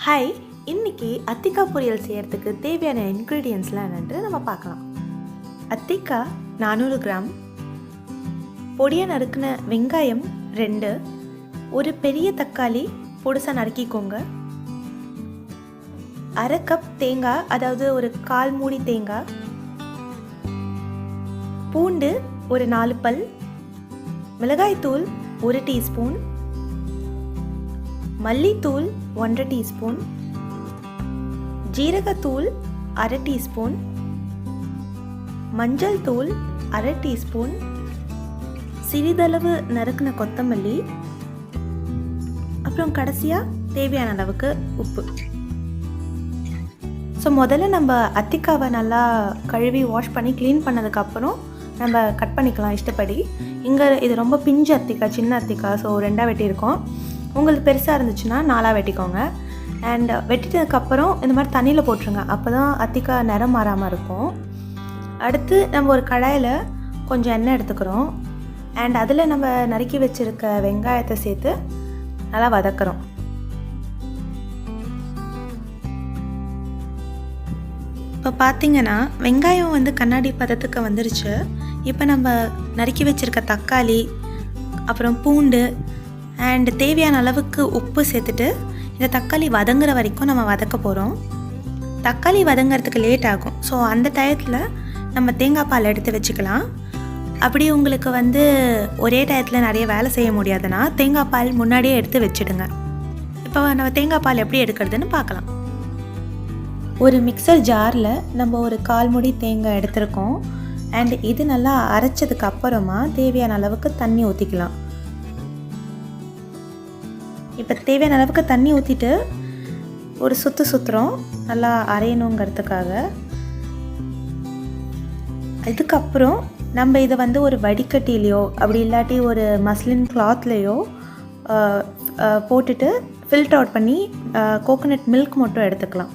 Hi, இன்றைக்கி அத்திக்கா பொரியல் செய்கிறதுக்கு தேவையான இன்க்ரீடியன்ட்ஸ்லாம் என்னென்று நம்ம பார்க்கலாம். அத்திக்கா 400 கிராம், பொடியாக நறுக்கின வெங்காயம் 2, ஒரு பெரிய தக்காளி பொடிசாக நறுக்கிக்கோங்க, அரை கப் தேங்காய், அதாவது ஒரு 1/4 மூடி தேங்காய், பூண்டு ஒரு 4 பல், மிளகாய்த்தூள் 1 டீஸ்பூன், மல்லித்தூள் 1 டீஸ்பூன், ஜீரகத்தூள் 1/2 டீஸ்பூன், மஞ்சள் தூள் 1/2 டீஸ்பூன், சிறிதளவு நறுக்கின கொத்தமல்லி, அப்புறம் கடைசியாக தேவையான அளவுக்கு உப்பு. ஸோ முதல்ல நம்ம அத்திக்காவை நல்லா கழுவி வாஷ் பண்ணி க்ளீன் பண்ணதுக்கப்புறம் நம்ம கட் பண்ணிக்கலாம் இஷ்டப்படி. இங்கே இது ரொம்ப பிஞ்சு அத்திக்காய், சின்ன அத்திக்காய், ஸோ 2ஆக வெட்டியிருக்கோம். உங்களுக்கு பெருசாக இருந்துச்சுன்னா 4ஆக வெட்டிக்கோங்க. அண்ட் வெட்டிட்டதுக்கப்புறம் இந்த மாதிரி தண்ணியில் போட்டுருங்க, அப்போ தான் அத்திக்காய் நிறம் மாறாமல் இருக்கும். அடுத்து நம்ம ஒரு கடாயில் கொஞ்சம் எண்ணெய் எடுத்துக்கிறோம். அண்ட் அதில் நம்ம நறுக்கி வச்சுருக்க வெங்காயத்தை சேர்த்து நல்லா வதக்குறோம். இப்போ பார்த்திங்கன்னா வெங்காயம் வந்து கண்ணாடி பதத்துக்கு வந்துருச்சு. இப்போ நம்ம நறுக்கி வச்சுருக்க தக்காளி, அப்புறம் பூண்டு அண்ட் தேவையான அளவுக்கு உப்பு சேர்த்துட்டு இந்த தக்காளி வதங்குற வரைக்கும் நம்ம வதக்க போகிறோம். தக்காளி வதங்கிறதுக்கு லேட் ஆகும், ஸோ அந்த டயத்தில் நம்ம தேங்காய் பால் எடுத்து வச்சுக்கலாம். அப்படி உங்களுக்கு வந்து ஒரே டயத்தில் நிறைய வேலை செய்ய முடியாதுன்னா தேங்காய் பால் முன்னாடியே எடுத்து வச்சுடுங்க. இப்போ நம்ம தேங்காய் பால் எப்படி எடுக்கிறதுன்னு பார்க்கலாம். ஒரு மிக்சர் ஜாரில் நம்ம ஒரு 1/4 மூடி தேங்காய் எடுத்துருக்கோம். அண்ட் இது நல்லா அரைச்சதுக்கு அப்புறமா தேவையான அளவுக்கு தண்ணி ஊற்றிக்கலாம். இப்போ தேவையான அளவுக்கு தண்ணி ஊற்றிட்டு ஒரு சுற்றுறோம், நல்லா அரையணுங்கிறதுக்காக. இதுக்கப்புறம் நம்ம இதை வந்து ஒரு வடிகட்டிலையோ அப்படி இல்லாட்டி ஒரு மஸ்லின் கிளாத்லேயோ போட்டுட்டு ஃபில்டர் அவுட் பண்ணி கோகோனட் மில்க் மட்டும் எடுத்துக்கலாம்.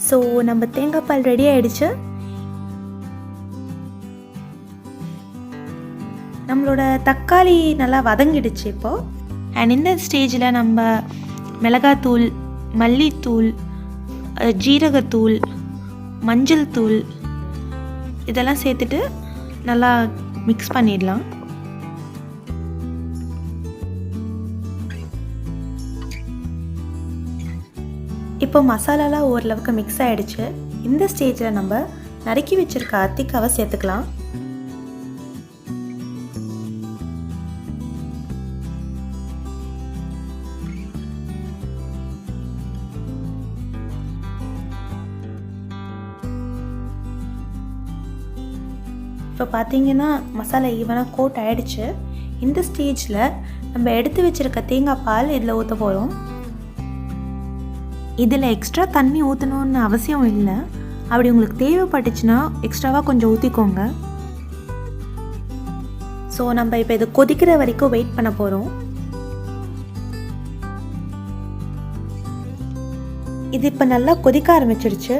ஸோ நம்ம தேங்காய் பால் ரெடி ஆகிடுச்சு. நம்மளோட தக்காளி நல்லா வதங்கிடுச்சு இப்போது. அண்ட் இந்த ஸ்டேஜில் நம்ம மிளகாத்தூள், மல்லித்தூள், ஜீரகத்தூள், மஞ்சள் தூள் இதெல்லாம் சேர்த்துட்டு நல்லா மிக்ஸ் பண்ணிடலாம். இப்போ மசாலாலாம் ஓரளவுக்கு மிக்ஸ் ஆகிடுச்சு. இந்த ஸ்டேஜில் நம்ம நறுக்கி வச்சுருக்க அத்திக்காவை சேர்த்துக்கலாம். இப்போ பார்த்தீங்கன்னா மசாலா ஈவனாக கோட் ஆகிடுச்சு. இந்த ஸ்டேஜில் நம்ம எடுத்து வச்சுருக்க தேங்காய் பால் இதில் ஊற்ற போகிறோம். இதில் எக்ஸ்ட்ரா தண்ணி ஊற்றணுன்னு அவசியம் இல்லை, அப்படி உங்களுக்கு தேவைப்பட்டுச்சுன்னா எக்ஸ்ட்ராவாக கொஞ்சம் ஊற்றிக்கோங்க. ஸோ நம்ம இப்போ இது கொதிக்கிற வரைக்கும் வெயிட் பண்ண போகிறோம். இது இப்போ நல்லா கொதிக்க ஆரம்பிச்சிடுச்சு.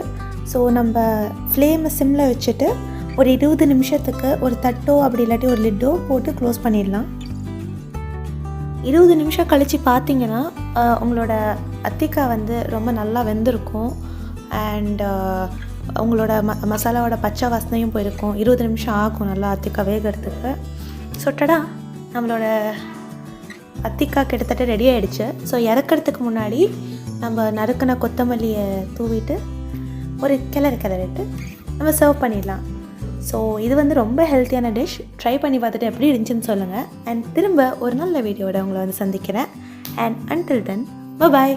ஸோ நம்ம ஃப்ளேமை சிம்மில் வச்சுட்டு ஒரு 20 நிமிஷத்துக்கு ஒரு தட்டோ அப்படி இல்லாட்டி ஒரு லிட்டோ போட்டு க்ளோஸ் பண்ணிடலாம். 20 நிமிஷம் கழித்து பார்த்தீங்கன்னா உங்களோட அத்திக்காய் வந்து ரொம்ப நல்லா வெந்திருக்கும். அண்ட் உங்களோட மசாலாவோட பச்சை வாசனையும் போயிருக்கும். 20 நிமிஷம் ஆகும் நல்லா அத்திக்காய் வேகிறதுக்கு. சொட்டடா நம்மளோட அத்திக்காய் கிட்டத்தட்ட ரெடி ஆகிடுச்சு. ஸோ இறக்கிறதுக்கு முன்னாடி நம்ம நறுக்கின கொத்தமல்லியை தூவிட்டு ஒரு கிளறிட்டு நம்ம சர்வ் பண்ணிடலாம். ஸோ இது வந்து ரொம்ப ஹெல்த்தியான டிஷ். ட்ரை பண்ணி பார்த்துட்டு எப்படி இருந்துச்சுன்னு சொல்லுங்கள். அண்ட் திரும்ப ஒரு நல்ல வீடியோட உங்களை வந்து சந்திக்கிறேன். And until then, bye bye.